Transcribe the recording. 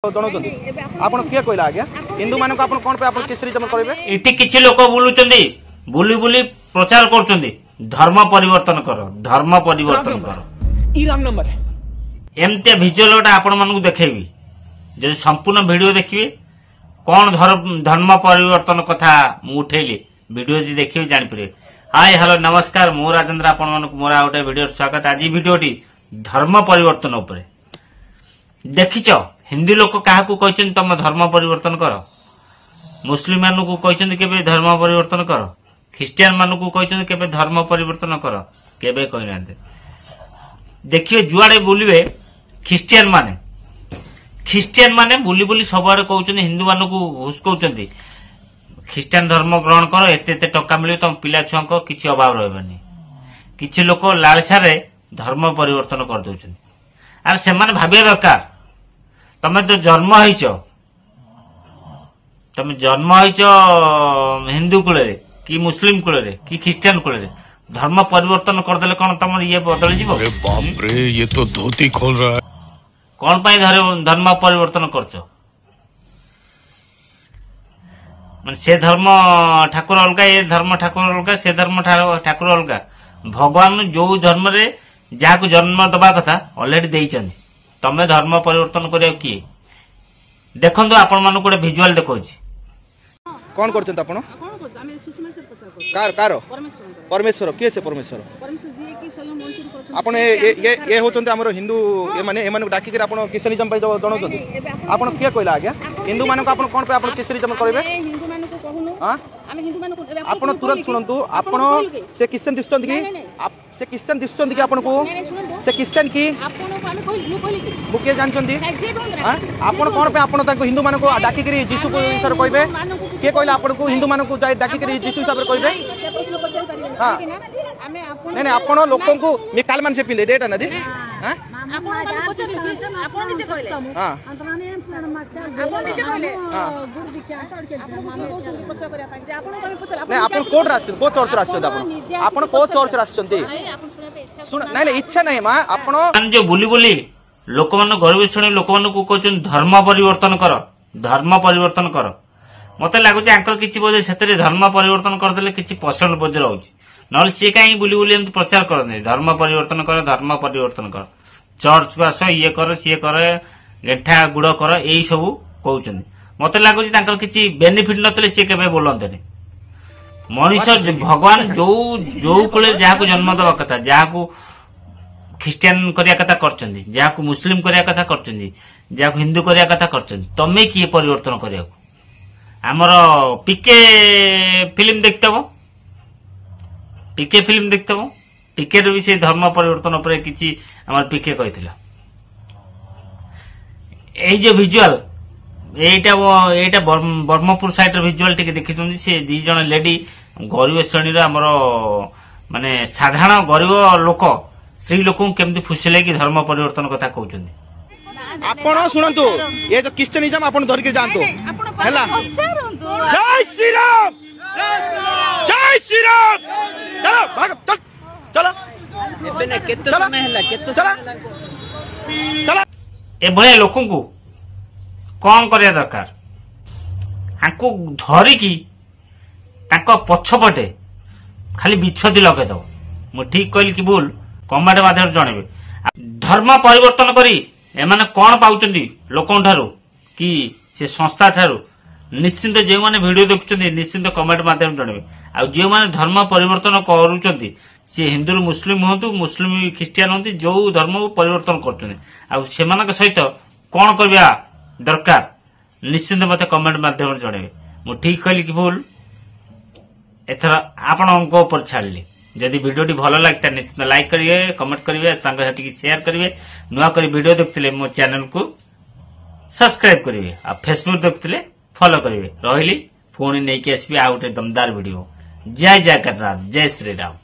आपण किए कहला आज्ञा हिंदू मान को कौन पे केसरी जमा करेंगे इटी किछि लोक बुलुचंदी बुली बुली प्रचार करचंदी धर्म परिवर्तन कर ई राम नंबर है एमते विजुअलटा आपण मानू देखैबी जे संपूर्ण वीडियो देखिबे कौन धर्म परिवर्तन कथा मु उठैली वीडियो जी देखिबे जानि परे। हाय हेलो नमस्कार मो राजेंद्र आपण मानू मोरा गोटे वीडियो स्वागत। आज वीडियोटी धर्म परिवर्तन उपरे देखिच हिंदी लोक क्या कहते तुम धर्म परिवर्तन कर, मुस्लिम मान को कहते केबे धर्म परिवर्तन कर, ख्रिस्टियन मान को कहते केबे धर्म परिवर्तन कर केबे कहना। देखिए जुआड़े बुलिबे ख्रिस्टियन माने बुली बुली सबआड़े कहते हिंदू मान को हुस्कौचंदी ख्रिस्टियन धर्म ग्रहण कर एते एते टका मिले तुम पिला छुआ को किसी अभाव रहबनी। किछि लोक लालसारे धर्म परिवर्तन कर दउछन आर से माने भाबिया दरकार तमें तो जन्म हिंदू कूल कि मुस्लिम कूल कि ख्रिस्टियन कूल धर्म परिवर्तन करदे कौन तुम ये बदल जीव। बाप रे ये तो धोती खोल रहा है। कौन पाई धर्म परिवर्तन करछ माने से धर्म ठाकुर अलगा ये धर्म ठाकुर अलगा से धर्म ठाकुर अलगा। भगवान जो धर्म रे जहाँ जन्म दबा कथा ऑलरेडी देइचंदी तमें धर्म परिवर्तन करिया किए देखो आपण मान गोटे भिजुआल देखो कौन करछन आपण कार कार परमेश्वर किए से परमेश्वर आपण ये होचंते हमर हिंदू ये माने ए माने डाकी के आपण किसनिजम पे जणौचंती आपण किए कहला आज्ञा हिंदू मान को कौन पे आपण किसनिजम करबे हिंदू मान को कहूनु हां आमे हिंदू मान को आपण तुरंत सुनंतु आपण से क्रिश्चियन दिसचंत कि से क्रिश्चियन दिसचंत कि आपण को से क्रिश्चियन की आपण को आमे कहली मुके जानचंती हां आपण कौन पे आपण ताको हिंदू मान को डाकी के जीसु सर कहबे के कहला आपण को हिंदू मान को डाकी के जीसु सर कहबे हां नहीं नहीं आपण लोकन को मिकाल मान से पिले देटा नदी हां आपण निजे कहले हां आपण निजे कहले हां गुरु दीक्षा नहीं आपण कोड राष्ट्र को चर्च राष्ट्र आपण को चर्च राष्ट्रंती सुन नहीं नहीं इच्छा नहीं मा आपण जो बुली बुली लोक मान गरीब श्रेणी लोक मान को कहचन धर्म परिवर्तन कर मते लागुचे आंकर किछि बोझे सेतरे धर्म परिवर्तन कर देले किछि पसंद बोझ रहउची नल से कहीं बुली बुली एमती प्रचार करते धर्म परिवर्तन कर चर्च को आस ये कर सी कर गेठा गुड़ कर यही सब कहते मत लगुच किसी बेनिफिट नतले सी के बोलते मनीष भगवान जो जो कूल जहाँ जन्म दवा कथा जहाँ ख्रिस्टियन करिया कथा करचंदी जहाँ मुस्लिम करिया कथा करचंदी जहाँ हिंदू करिया कथा करचंदी तमे किए परिवर्तन करिया हमर पीके फिल्म देखतबो पीके फिल्म देखतबो पीके रो भी से धर्म परिवर्तन पर किछि हमर पीके कहितला एई जो विजुअल एटा ब्रह्मपुर साइड रो विजुअल टिके देखितुंदी से दी जण लेडी गरीब श्रेणी रो हमर माने साधारण गरीब लोक स्त्री लोक केमती फुसिले कि धर्म परिवर्तन कथा कहउचंदी आपण सुनंतु ये जो क्रिश्चियनिज्म आपण धरि के जानतो हैला जय श्री राम जय श्री राम चलो भाग चल चलो एबे ने केतो समय हैला केतो चलो ए भले लोकन को कौन करिया दरकार हांको धरि की ताको पछपटे खाली बिछदी लगे दो मु ठीक कहली कि भूल कमेंट माध्यम जणेबे। धर्म परिवर्तन करी एमाने कौन पाउचंदी लोकन ठारू कि से संस्था ठारू निश्चिंत जो मैंने वीडियो देखुं निश्चिंत कमेंट माध्यम जणेबे। आ जो मैंने धर्म परिवर्तन करूचंदी से हिंदू मुस्लिम हूँ मुस्लिम ख्रिस्टियन हूँ जो धर्म परिवर्तन कर सहित कौन करवा दरकार निश्चिंत मत कमेंट माध्यम जणेबे। मु ठीक कहली कि भूल एथर आपण छाड़ली जदि वीडियोटी भल लगता निश्चित लाइक करेंगे कमेंट करेंगे सांगसाथी की शेयर करेंगे नुआ कर वीडियो देखते मो चैनल को सब्सक्राइब करेंगे आ फेसबुक देखते फॉलो करेंगे रही पुणी नहीं आसपी आ गोटे दमदार वीडियो। जय जगन्नाथ जय श्री राम।